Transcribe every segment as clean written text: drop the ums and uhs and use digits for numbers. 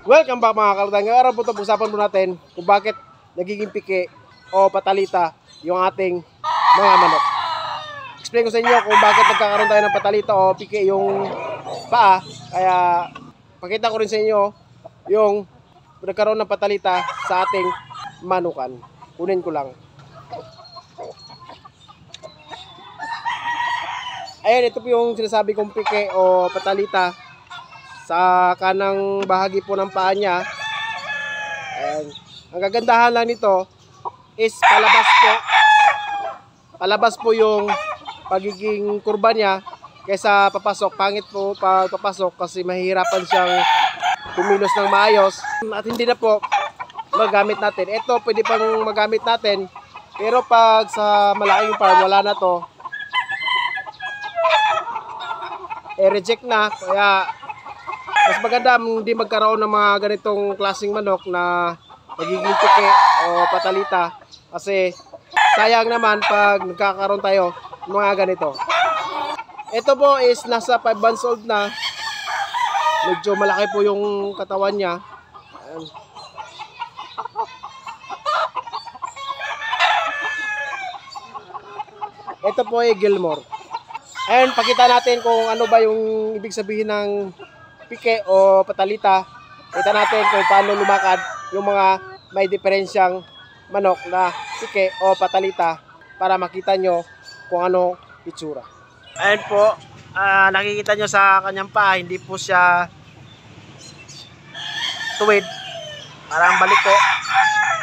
Welcome back mga kalutang. Ngayong araw po ito, pag-usapan po natin kung bakit nagiging piki o patalita yung ating mga manok. Explain ko sa inyo kung bakit nagkakaroon tayo ng patalita o piki yung paa. Kaya pakita ko rin sa inyo yung nagkaroon ng patalita sa ating manukan. Kunin ko lang. Ayan, ito po yung sinasabi kong piki o patalita sa kanang bahagi po ng paa niya. Ayan. Ang kagandahan lang nito is palabas po yung pagiging kurba niya kaysa papasok. Pangit po pag papasok kasi mahihirapan siyang kumilos ng maayos at hindi na po magamit natin. Ito pwede pang magamit natin, pero pag sa malaking farm wala na to, reject na. Kaya mas maganda hindi magkaroon ng mga ganitong klaseng manok na nagiging piki o patalita, kasi sayang naman pag nagkakaroon tayo ng mga ganito. Ito po is nasa 5 months old na. Medyo malaki po yung katawan niya. Ayan. Ito po ay Gilmore. Ayan, pakita natin kung ano ba yung ibig sabihin ng piki o patalita. Kita natin kung paano lumakad yung mga may diferensyang manok na piki o patalita para makita nyo kung ano itsura. Ayan po, nakikita nyo sa kanyang paa, hindi po siya tuwid, parang baliko.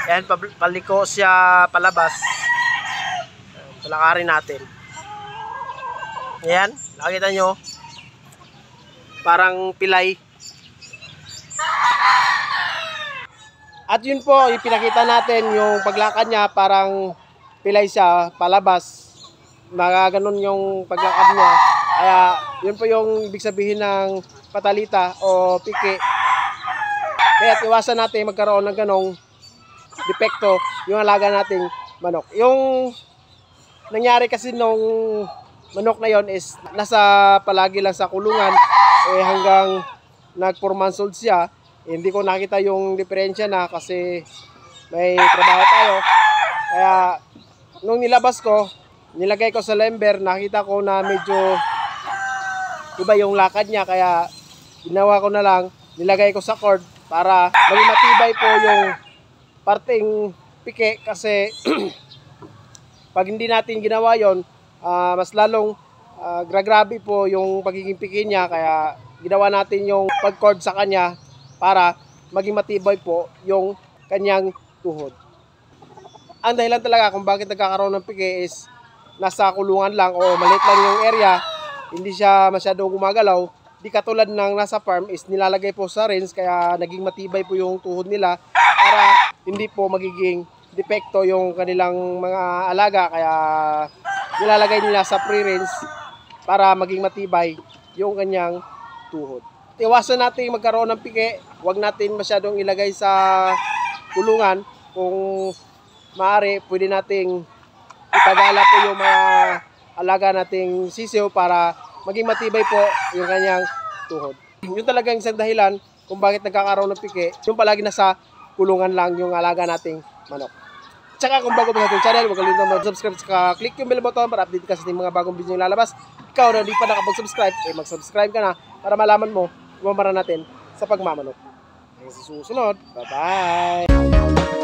Ayan, paliko siya palabas. Palakarin natin. Ayan, nakita nyo, parang pilay. At yun po, ipinakita natin yung paglakad niya, parang pilay siya palabas. Ganun yung paglakad niya. Kaya yun po yung ibig sabihin ng patalita o piki. Kaya iwasan natin magkaroon ng ganong depekto yung alaga nating manok. Yung nangyari kasi nung manok na yon is nasa palagi lang sa kulungan, hanggang nag 4 months old siya. Hindi ko nakita yung diferensya na kasi may trabaho tayo. Kaya nung nilabas ko, nilagay ko sa lember, nakita ko na medyo iba yung lakad niya. Kaya ginawa ko na lang, nilagay ko sa cord para maging matibay po yung parting piki. Kasi pag hindi natin ginawa yon, mas lalong grabe po yung pagiging piki niya. Kaya ginawa natin yung pag-cord sa kanya para maging matibay po yung kanyang tuhod. Ang dahilan talaga kung bakit nagkakaroon ng piki is nasa kulungan lang o maliit lang yung area, hindi siya masyadong gumagalaw. Di katulad ng nasa farm is nilalagay po sa rinse, kaya naging matibay po yung tuhod nila para hindi po magiging depekto yung kanilang mga alaga. Kaya nilalagay nila sa pre-rinse para maging matibay yung kanyang tuhod. Iwasan natin magkaroon ng piki. Huwag natin masyadong ilagay sa kulungan. Kung maaari, pwede nating itagala po yung mga alaga nating sisiw para maging matibay po yung kanyang tuhod. Yun talagang isang dahilan kung bakit nagkakaroon ng piki. Yung palagi nasa kulungan lang yung alaga nating manok. Tsaka kung bago mo sa ating channel, huwag kalimutan mag-subscribe at click yung bell button para update ka sa ating mga bagong video yung lalabas. Ikaw na hindi pa nakapag-subscribe, mag-subscribe ka na para malaman mo kung mara natin sa pagmamanok. Hanggang sa susunod, bye-bye!